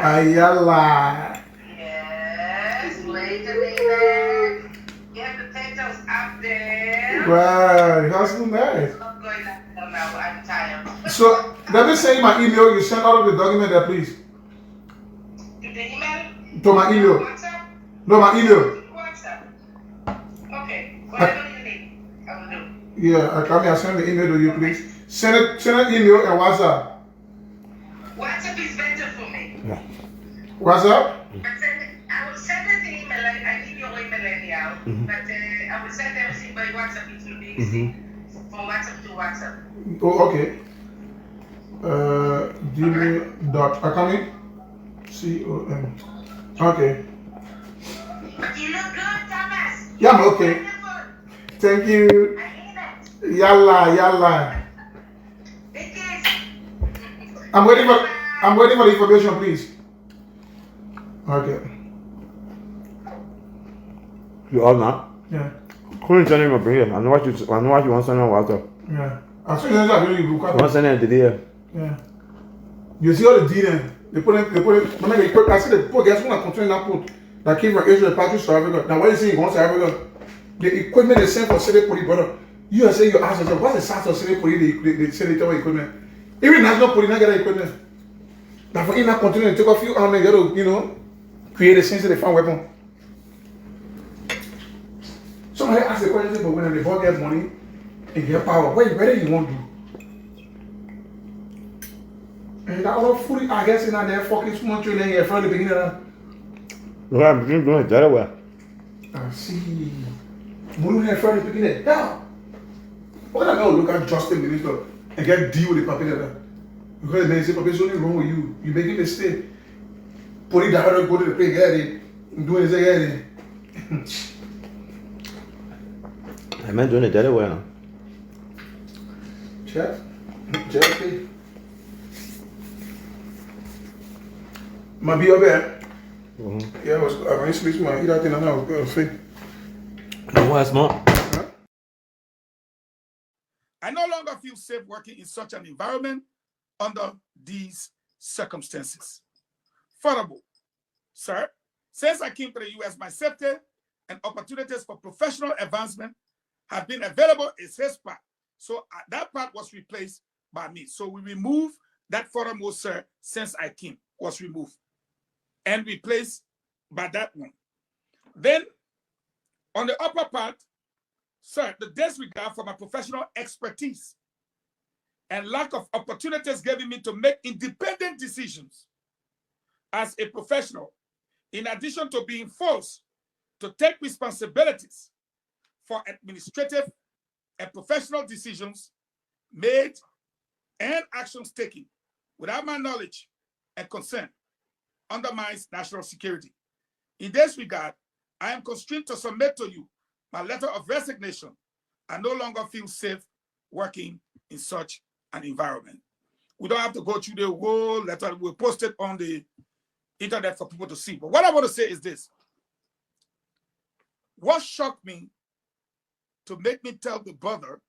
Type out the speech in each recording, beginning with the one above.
Ayala. Yes, wait a minute. Get potatoes up there. Wow, that's so nice. I'm not going to now. I'm tired. So, let me say my email. You send all of the document there, please. To the email? To my email. WhatsApp? No, my email. WhatsApp. Okay. Whatever you need, I will do. Yeah, I come here. Send the email to you, please. Send an email and WhatsApp. WhatsApp is better for me. Yeah. WhatsApp? I will send it the email. I need your email anyhow. But I will send everything by WhatsApp. It will be easy. From WhatsApp to WhatsApp. Oh, okay. Gmail dot Akami COM. Okay. But you look good, Thomas. Yeah, I'm okay. Wonderful. Thank you. I need it. Yalla. It is. I'm waiting for the information, please. Okay. You all now? Yeah. Couldn't send him a bring. I know what you want to send on WhatsApp. Yeah. As soon as I really You look want to send it today? Yeah. You see all the D then? They put it, when they put, I see the poor guys want to continue that put that came from Asia, Patrick South Africa. Now, what you see, going to Africa, the equipment they send for city police, brother. You say you ask yourself, what's the size of city police they send it equipment? Even national police not get equipment. Now, for him not continue to take a few hours and get to, you know, create a sense of the fan weapon. Somebody ask the question, but when they both get money and get power, where do you want to do? And that all food, I guess, in there fucking small children here from the beginning. Well, I'm doing it that way. I see. Mulu here from the beginning. Yeah. What I go look at Justice Minister and get deal with the paper. Because they say, Papa, something wrong with you. You making a mistake. Put it down, go to the play, get it. Do it, get it. I meant doing it that way now. Check. My be over there. Yeah, I was sleep my eat out in and I was going to say. No, that's not. I no longer feel safe working in such an environment under these circumstances. Furthermore, sir, since I came to the U.S., my safety and opportunities for professional advancement have been available is his part. So that part was replaced by me. So we removed that furthermore, sir, since I came, was removed and replaced by that one. Then on the upper part, sir, the disregard for my professional expertise and lack of opportunities given me to make independent decisions as a professional, in addition to being forced to take responsibilities for administrative and professional decisions made and actions taken without my knowledge and consent undermines national security. In this regard, I am constrained to submit to you my letter of resignation. I no longer feel safe working in such an environment. We don't have to go through the whole letter. We'll post it on the internet for people to see. But what I want to say is this. What shocked me to make me tell the brother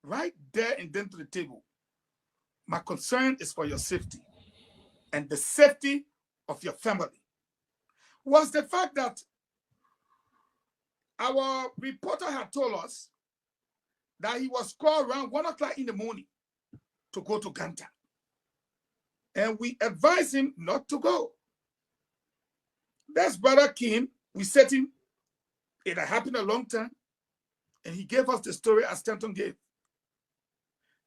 right there and then to the table, my concern is for your safety and the safety of your family, was the fact that our reporter had told us that he was called around 1 o'clock in the morning to go to Ganta. And we advised him not to go. That's brother King. We set him. It had happened a long time. And he gave us the story as Stanton gave.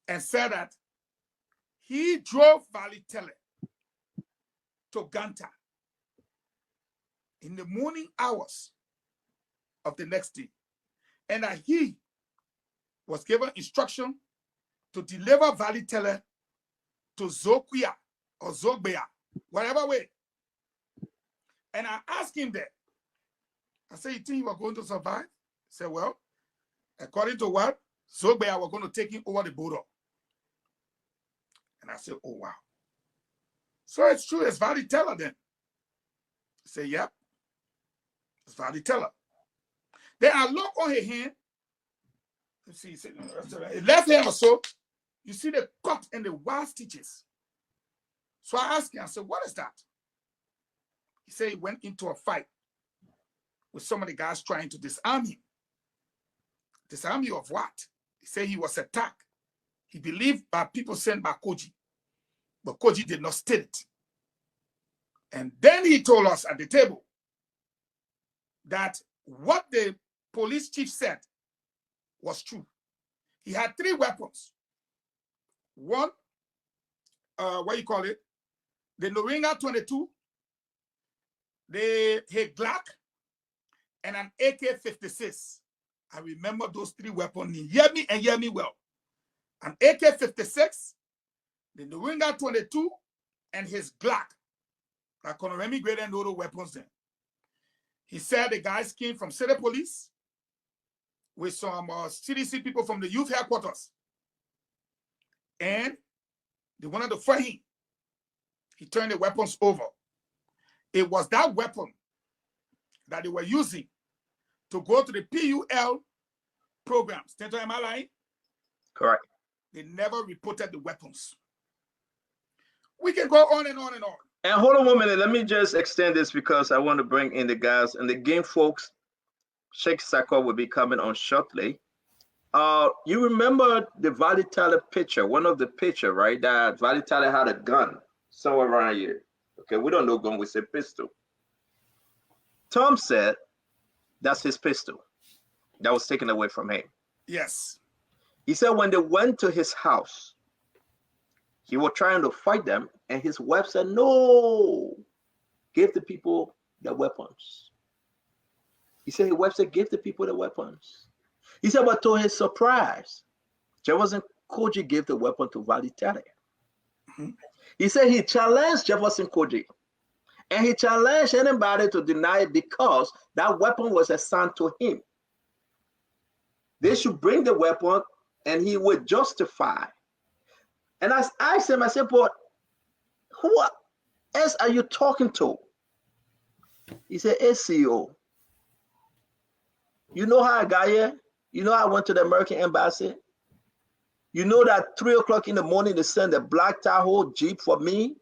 And said that he drove Valitele to Ganta in the morning hours of the next day. And that he was given instruction to deliver Valitele to Zokwia or Zogbea, whatever way. And I asked him there, I said, you think you are going to survive? He said, well, according to what? Zogbea were going to take him over the border. And I said, oh, wow. So it's true, it's Valitele then. I said, yep, it's Valitele. Then I look on her hand. Let's see, left hand or so, you see the cut and the wild stitches. So I asked him, I said, what is that? He said he went into a fight with some of the guys trying to disarm him. Disarm you of what? He said he was attacked. He believed by people sent by Koijee, but Koijee did not state it. And then he told us at the table that what the police chief said was true. He had 3 weapons. One, what you call it? The Noringa 22, the Glock, and an AK-56. I remember those 3 weapons. Hear me and hear me well. An AK-56, the Noringa 22, and his Glock. Like Remy Gray and all the weapons then. He said the guys came from city police with some CDC people from the youth headquarters. And they wanted to fight him. He turned the weapons over. It was that weapon that they were using to go to the PUL programs. Am I lying? Correct. They never reported the weapons. We can go on and on and on. And hold on 1 minute. Let me just extend this because I want to bring in the guys and the game folks. Sheikh Sako will be coming on shortly. You remember the Valitale picture, one of the picture, right? That Valitale had a gun somewhere around here. Okay, we don't know gun, we say pistol. Tom said that's his pistol that was taken away from him. Yes. He said when they went to his house, he was trying to fight them, and his wife said, no, give the people the weapons. He said his wife said, give the people the weapons. He said, but to his surprise, Jefferson Koijee gave the weapon to Valitale. Mm-hmm. He said he challenged Jefferson Koijee, and he challenged anybody to deny it because that weapon was assigned to him. They should bring the weapon, and he would justify. And I asked him, I said, but who else are you talking to? He said, ACO. You know how I got here? You know how I went to the American embassy? You know that 3 o'clock in the morning they sent a black Tahoe Jeep for me?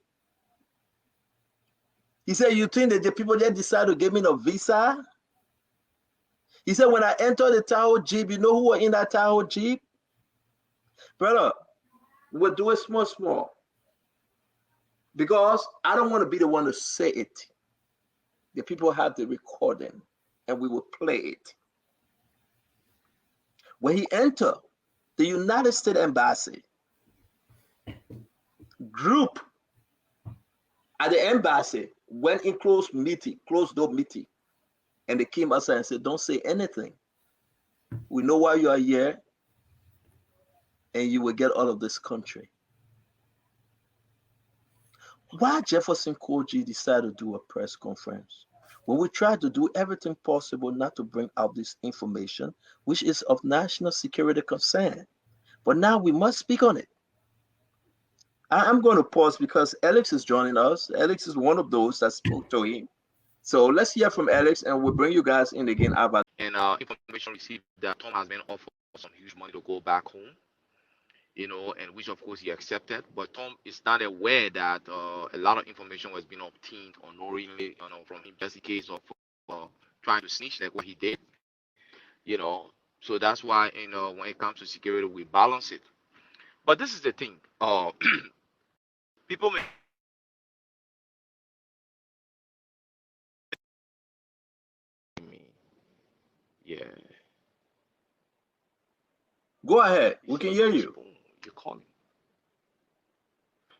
He said, you think that the people there decided to give me no visa? He said, when I entered the Tahoe Jeep, you know who were in that Tahoe Jeep? Brother, we'll do it small. Because I don't want to be the one to say it. The people have the recording, and we will play it. When he entered the United States Embassy, group at the embassy went in closed door meeting, and they came outside and said, don't say anything. We know why you are here, and you will get out of this country. Why Jefferson Koijee decided to do a press conference when we tried to do everything possible not to bring out this information, which is of national security concern? But now we must speak on it. I'm going to pause because Alex is joining us. Alex is one of those that spoke to him. So let's hear from Alex, and we'll bring you guys in again. And information received that Tom has been offered some huge money to go back home, and which of course he accepted. But Tom is not aware that a lot of information was being obtained unknowingly, from him, just in case of trying to snitch like what he did, So that's why, when it comes to security, we balance it. But this is the thing. People may yeah. Go ahead. We can hear you. You're calling.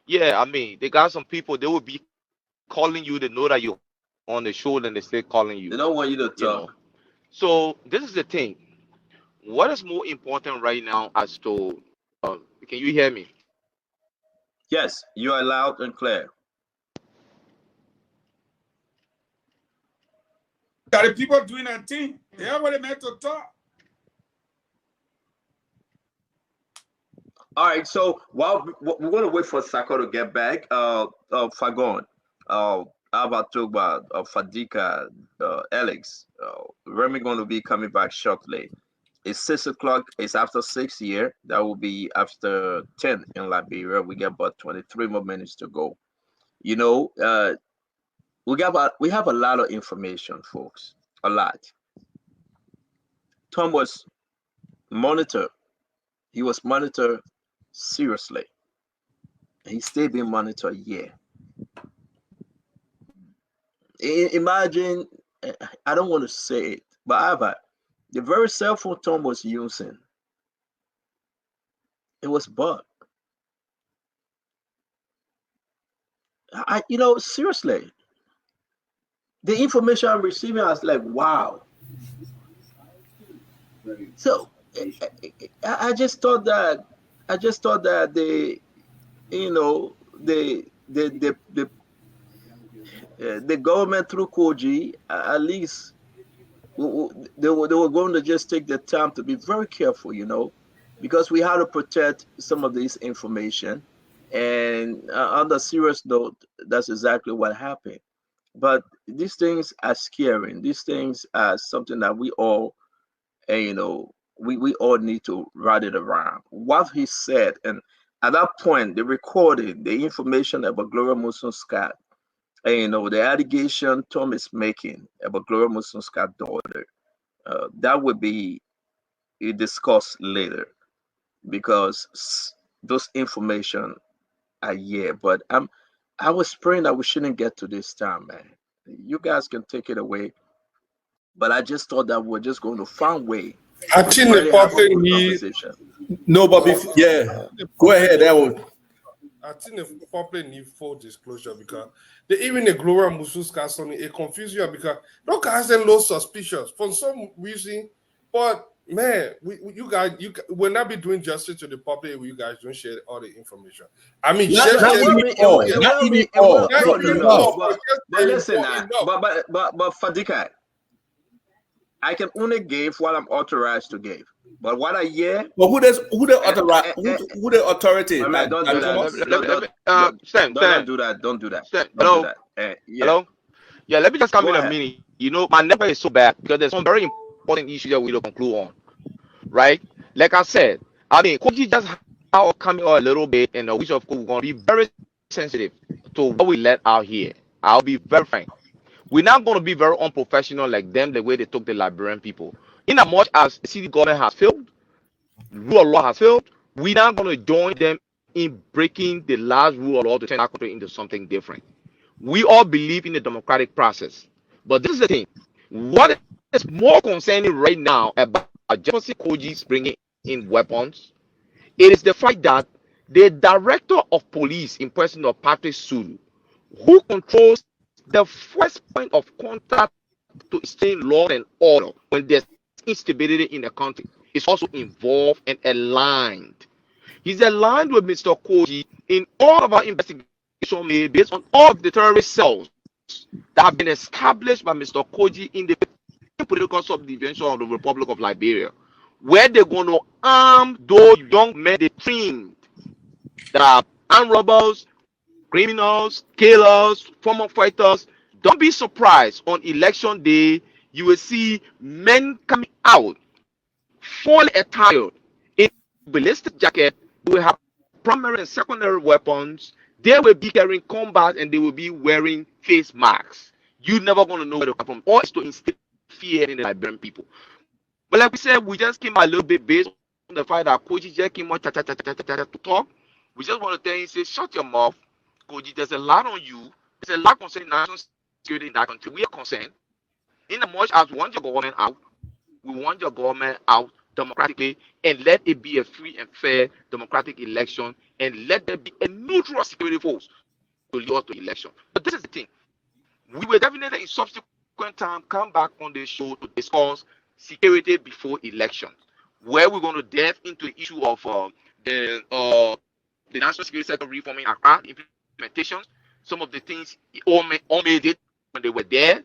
Yeah, I mean, they got some people, they will be calling you, they know that you're on the show, and they still calling you. They don't want you to talk. So this is the thing. What is more important right now as to, can you hear me? Yes, you are loud and clear. That the people doing that thing, they already meant to talk. All right, so while we're going to wait for Sako to get back, Fagon, Abatuba, Fadika, Alex, Remy going to be coming back shortly. It's 6 o'clock. It's after 6 here. That will be after 10 in Liberia. We get about 23 more minutes to go. we have a lot of information, folks. A lot. Tom was monitored. He was monitored seriously. He stayed being monitored a year. Imagine, I don't want to say it, but however, the very cell phone Tom was using, it was bugged. Seriously, the information I'm receiving, I was like, wow. So I just thought that they, the government through Koijee, at least they were going to just take the time to be very careful, because we had to protect some of this information. And on the serious note, that's exactly what happened. But these things are scary. These things are something that we all, we all need to write it around. What he said, and at that point, the recording, the information about Gloria Musun Scott, and, the allegation Tom is making about Gloria Musun Scott's daughter, that would be discussed later, because those information are here. But I was praying that we shouldn't get to this time, man. You guys can take it away, but I just thought that we're just going to find way I to think the really have a public good need. conversation. No, but yeah, go ahead. That one. I think the public need full disclosure, because even the Gloria Mususka son, it confuse you, because no guys are low suspicious for some reason. But man, you guys, will not be doing justice to the public if you guys don't share all the information. I mean, Not share even the all. It Not will be- even it will- all. not no, even no, all, but just listen, enough. but Fadika, I can only give what I'm authorized to give. But what I hear, But who the authority? Who the authority? my man, don't do that. Stan, Don't do that. Don't do that. Stan, Don't hello, do that. Yeah, hello. Yeah, let me just come go in a ahead. minute. My network is so bad because there's some very important issues that we need to conclude on, right? Like I said, Koijee just coming out a little bit, and which of course we're gonna be very sensitive to what we let out here. I'll be very frank. We're not gonna be very unprofessional like them, the way they took the Liberian people. In as much as the city government has failed, rule of law has failed, we're not gonna join them in breaking the last rule of law to turn our country into something different. We all believe in the democratic process. But this is the thing. What is more concerning right now about Jefferson Koijee bringing in weapons? It is the fact that the director of police in person of Patrick Sulu, who controls the first point of contact to instain law and order when there's instability in the country, is also involved and aligned. He's aligned with Mr. Koijee in all of our investigations made based on all of the terrorist cells that have been established by Mr. Koijee in the political subdivision of the Republic of Liberia, where they're going to arm those young men they trained that are armed robbers, criminals, killers, former fighters. Don't be surprised on election day, you will see men coming out fully attired in ballistic jacket. They will have primary and secondary weapons. They will be carrying combat and they will be wearing face masks. You're never going to know where they come from. All is to instill fear in the Liberian people. But like we said, we just came a little bit based on the fact that Koijee just came out to talk. We just want to tell you, say, shut your mouth. Koijee, there's a lot on you. There's a lot concerning national security in that country. We are concerned. In as much as we want your government out, we want your government out democratically, and let it be a free and fair democratic election, and let there be a neutral security force to lead us to election. But this is the thing. We will definitely in subsequent time come back on the show to discuss security before elections, where we're going to delve into the issue of the national security sector reforming Accra implementations, some of the things all made it when they were there,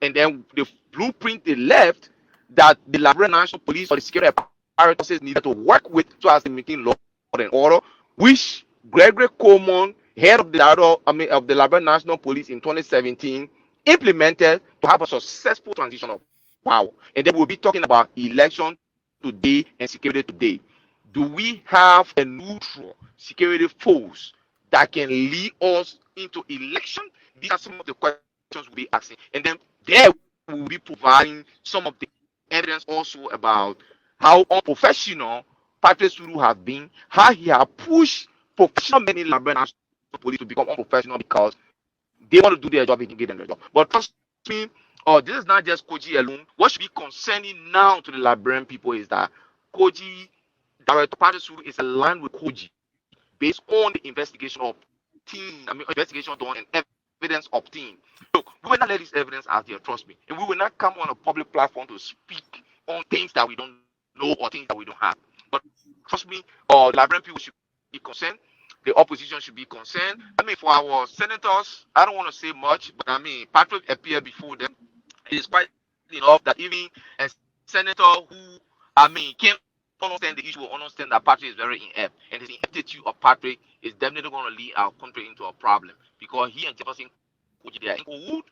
and then the blueprint they left that the Liberian National Police or the security apparatus needed to work with so as to maintain law and order, which Gregory Coleman, head of the Liberian National Police in 2017, implemented to have a successful transition of power. And then we'll be talking about election today and security today. Do we have a neutral security force that can lead us into election? These are some of the questions we'll be asking, and then there we'll be providing some of the evidence also about how unprofessional Patrick Suru has been, how he has pushed professional men in Liberian police to become unprofessional because they want to do their job, they can get them their job. But trust me, this is not just Koijee alone. What should be concerning now to the Liberian people is that Koijee, Director Patrick Suru is aligned with Koijee based on the investigation of investigation done and evidence obtained. Look, we will not let this evidence out there, trust me. And we will not come on a public platform to speak on things that we don't know or things that we don't have. But trust me, the Liberian people should be concerned. The opposition should be concerned. I mean, for our senators, I don't want to say much, but I mean, Patrick appeared before them. It is quite enough that even a senator who, I mean, can't understand the issue or understand that Patrick is very inept. And the ineptitude of Patrick is definitely going to lead our country into a problem because he and Jefferson Koijee, they are in cahoots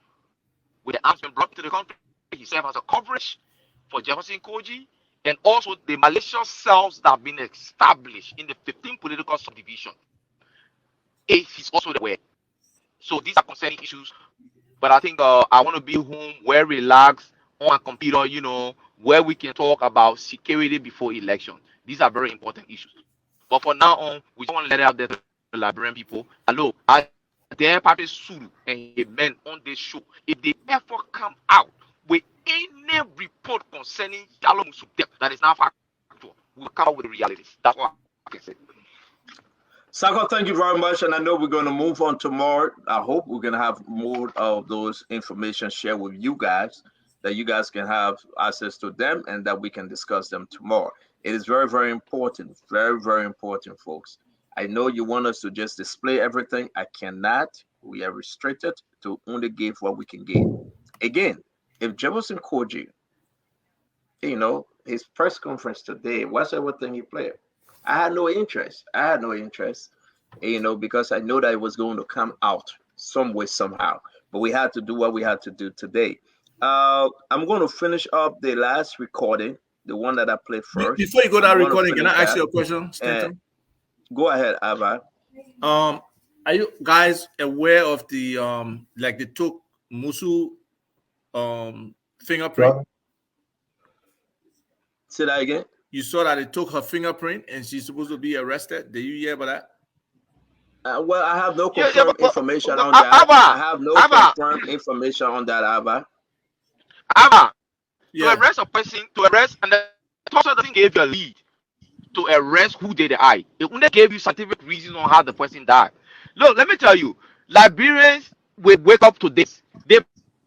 with the arms being brought to the country. He serves as a coverage for Jefferson Koijee and also the malicious cells that have been established in the 15 political subdivision. He's also aware. So these are concerning issues. But I think I want to be home well relaxed on a computer, where we can talk about security before election. These are very important issues. But for now on, we don't want to let it out there to the Liberian people. Hello, I dare Patrick Suru and his men on this show. If they ever come out with any report concerning Yalo Musu death that is not factual, we'll come out with the realities. That's what I can say. Sako, thank you very much. And I know we're going to move on tomorrow. I hope we're going to have more of those information shared with you guys, that you guys can have access to them and that we can discuss them tomorrow. It is very, very important. Very, very important, folks. I know you want us to just display everything. I cannot. We are restricted to only give what we can give. Again, if Jefferson Koijee, his press conference today, what's everything he played? I had no interest. Because I know that it was going to come out some way, somehow. But we had to do what we had to do today. I'm going to finish up the last recording, the one that I played first. Before you go to that recording, can I ask you a question, Stanton? Go ahead, Ava. Are you guys aware of the they took Musu fingerprint? Say that again. You saw that they took her fingerprint and she's supposed to be arrested. Did you hear about that? Well, I have no confirmed information on that. I have no confirmed information on that, Ava. To arrest a person, and the person doesn't give you a lead to arrest who did the eye. It only gave you scientific reason on how the person died. Look, let me tell you, Liberians will wake up to this. They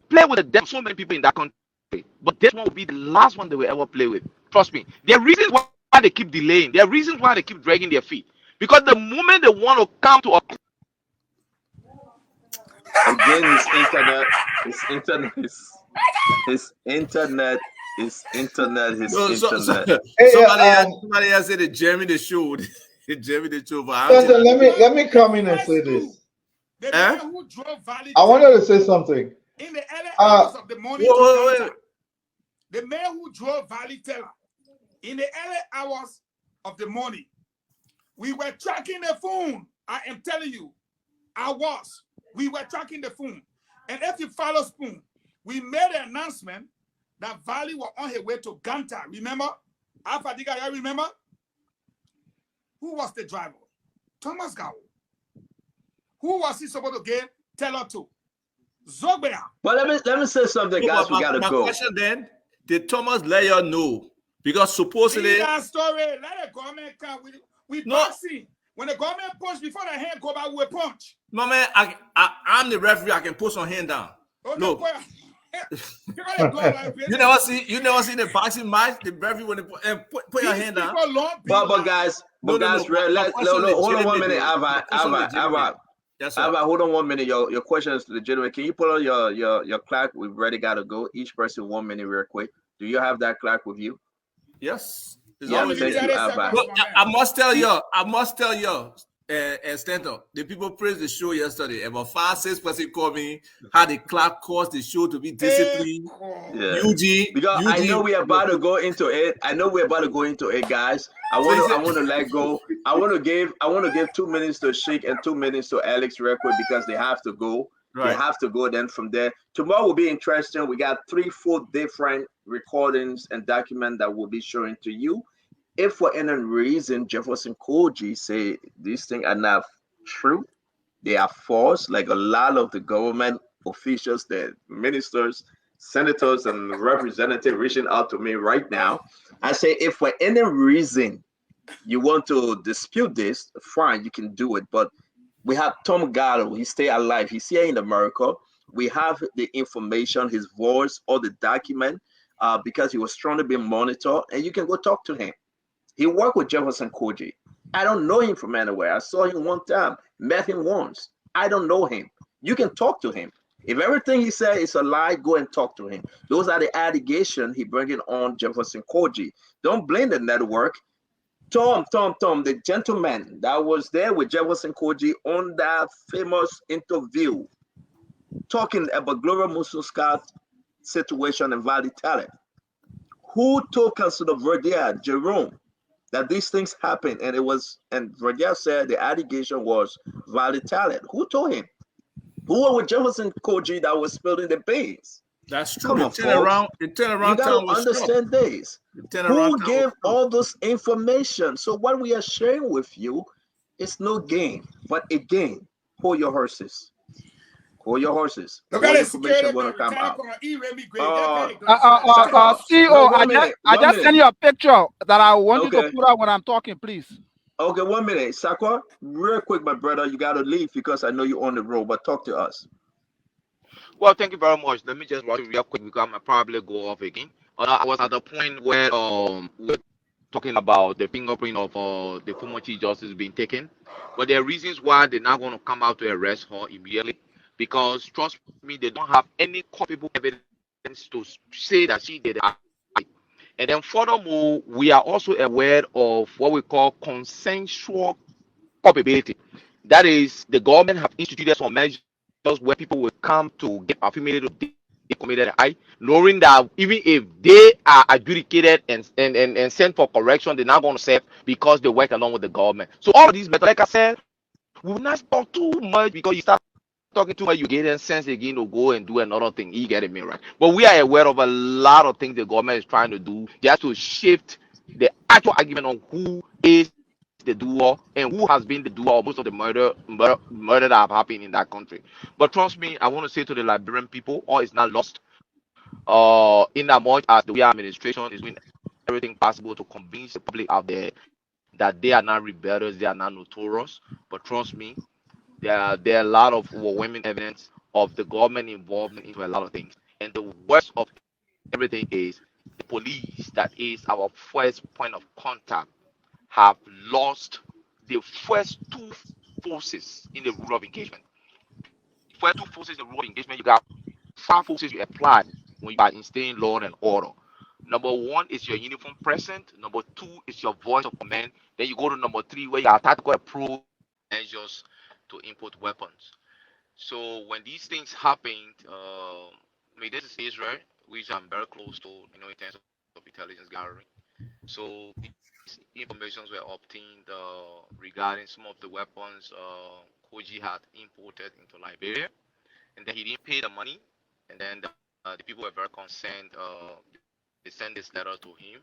play with the death of so many people in that country, but this one will be the last one they will ever play with. Trust me. There are reasons why they keep delaying. There are reasons why they keep dragging their feet. Because the moment they want to come to a again, his internet. Somebody else said that Jeremy the show. Jeremy the show. Let me come in and say this. The man who drove Valley I wanted to say something. in the early hours of the morning. The man who drove Valley Teller in the early hours of the morning. We were tracking the phone. I am telling you, we were tracking the phone. And if you follow Spoon, we made an announcement that Valley was on her way to Ganta. Remember? Alpha Diga, you remember? Who was the driver? Thomas Gao. Who was he supposed to get Teller to? Zogbea. Well, let me say something, guys. We gotta go. My question then, did Thomas let you know? Because supposedly that story, let the government come with boxing. When the government punch before the hand go back with a punch. No man, I'm the referee. I can put some hand down. Okay, look, you never see the boxing match. The referee when they put your hand down. But guys, hold on 1 minute, Ava. Yes, sir. Ava, hold on 1 minute. Your question is legitimate. Can you put on your clock? We've already got to go. Each person 1 minute, real quick. Do you have that clock with you? Yes. Yeah, thank you, Ava. But I must tell you, and Stanton, the people praised the show yesterday. About 5-6 person called me, how the clock caused the show to be disciplined. Yeah. Eugene, I know we're about to go into it. Guys. I want to let go. I want to give 2 minutes to Sheik and 2 minutes to Alex real quick because they have to go. They have to go then from there. Tomorrow will be interesting. We got 3-4 different recordings and documents that we'll be showing to you. If for any reason Jefferson Koijee say these things are not true, they are false, like a lot of the government officials, the ministers, senators, and representatives reaching out to me right now. I say, if for any reason you want to dispute this, fine, you can do it. But we have Tom Gallo. He stay alive. He's here in America. We have the information, his voice, all the document, because he was trying to be monitored. And you can go talk to him. He worked with Jefferson Koijee. I don't know him from anywhere. I saw him one time, met him once. I don't know him. You can talk to him. If everything he said is a lie, go and talk to him. Those are the allegations he bringing on Jefferson Koijee. Don't blame the network. Tom, the gentleman that was there with Jefferson Koijee on that famous interview, talking about Gloria Mususka's situation in Valley Talent. Who told Councilor Verdier, Jerome, that these things happened? And Verdier said the allegation was Valley Talent. Who told him? Who were with Jefferson Koijee that was spilling the beans? That's true. Come on, folks. The turnaround You got time to was understand strong. this. Who gave all this information? So what we are sharing with you is no game, but a game. Hold your horses. Hold your horses. Look More at the information security going to come out. CEO, one minute, I just send you a picture that I want you to Okay. put out when I'm talking, please. Okay, 1 minute. Sakwa, real quick, my brother, you got to leave because I know you're on the road, but talk to us. Well, thank you very much. Let me just rush it real quick because I might probably go off again. I was at the point where we were talking about the fingerprint of the former Chief Justice being taken. But there are reasons why they're not going to come out to arrest her immediately. Because trust me, they don't have any culpable evidence to say that she did it. And then furthermore, we are also aware of what we call consensual culpability. That is, the government have instituted some measures where people will come to get affirmated to they committed an act, knowing that even if they are adjudicated and sent for correction, they're not going to serve because they work along with the government. So all of these methods, like I said, we will not talk too much because you start talking too much, you get a sense again to go and do another thing. You get me right? But we are aware of a lot of things the government is trying to do just to shift the actual argument on who is the doer and who has been the doer of most of the murder that have happened in that country. But trust me, I want to say to the Liberian people, all is not lost. In as much as the way administration is doing everything possible to convince the public out there that they are not rebellious, they are not notorious. But trust me, there are a lot of overwhelming evidence of the government involvement into a lot of things. And the worst of everything is the police, that is our first point of contact, have lost the first two forces in the rule of engagement. First two forces in the rule of engagement, you got 5 forces you apply when you are instilling law and order. Number 1 is your uniform present. Number 2 is your voice of command. Then you go to number 3 where you have tactical approach measures to import weapons. So when these things happened, this is Israel, which I'm very close to, in terms of intelligence gathering. So these informations were obtained regarding some of the weapons Koijee had imported into Liberia, and then he didn't pay the money, and then the people were very concerned. They sent this letter to him,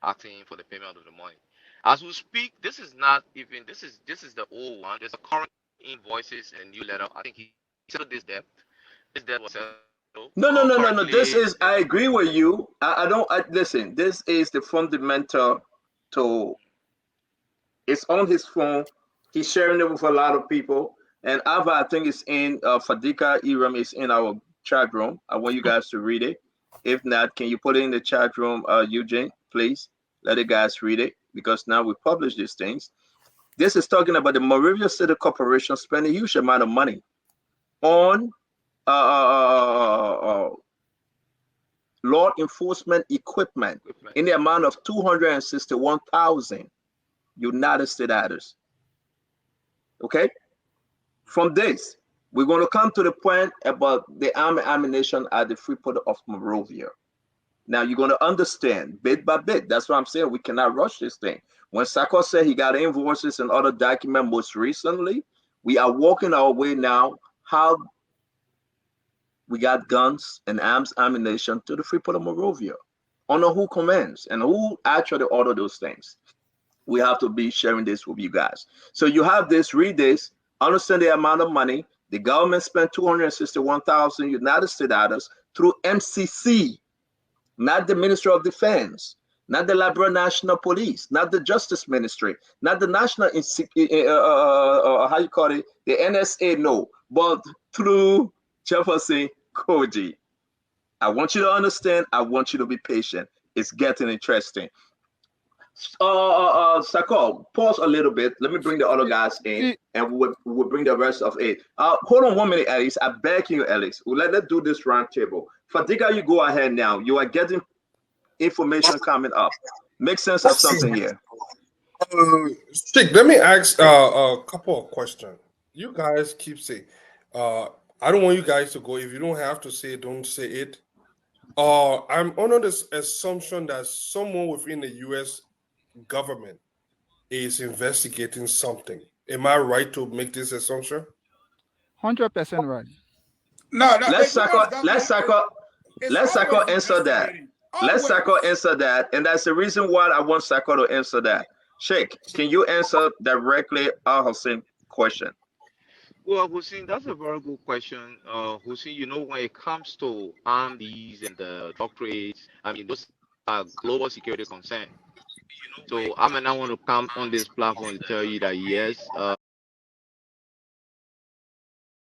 asking him for the payment of the money. As we speak, this is not even this is the old one. There's a current invoices and new letter. I think he settled this debt. This debt was settled. No. This is, I agree with you. Listen, this is the fundamental to, it's on his phone. He's sharing it with a lot of people. And Ava, I think it's in, Fadika Iram is in our chat room. I want you guys to read it. If not, can you put it in the chat room, Eugene, please? Let the guys read it, because now we publish these things. This is talking about the Moravia City Corporation spending a huge amount of money on law enforcement equipment in the amount of 261,000 United States dollars. Okay? From this, we're going to come to the point about the army ammunition at the Freeport of Moravia. Now you're going to understand bit by bit. That's what I'm saying. We cannot rush this thing. When Sako said he got invoices and other documents most recently, we are walking our way now how we got guns and arms, ammunition to the Freeport of Monrovia. I don't know who commands and who actually order those things. We have to be sharing this with you guys. So you have this, read this, understand the amount of money. The government spent 261,000 United States dollars through MCC, not the Ministry of Defense, not the Liberia National Police, not the Justice Ministry, not the National, how you call it, the NSA, no, but through Jefferson Koijee. I want you to understand. I want you to be patient. It's getting interesting. Sako, pause a little bit. Let me bring the other guys in, and we'll bring the rest of it. Hold on 1 minute, Alex. I beg you, Alex. Let's do this round table. Fadiga, you go ahead now. You are getting information coming up. Make sense of something here. Chick, let me ask a couple of questions. You guys keep saying, I don't want you guys to go. If you don't have to say it, don't say it. I'm under this assumption that someone within the U.S. government is investigating something. Am I right to make this assumption? 100% right. No, Let's Sako answer that. Let's Sako answer that, and that's the reason why I want Sako to answer that. Sheikh, can you answer directly Al Hussein question? Well, Hussein, that's a very good question. Hussein, you know, when it comes to armies and the doctorates, I mean, those are global security concerns. So I mean, I want to come on this platform to tell you that yes,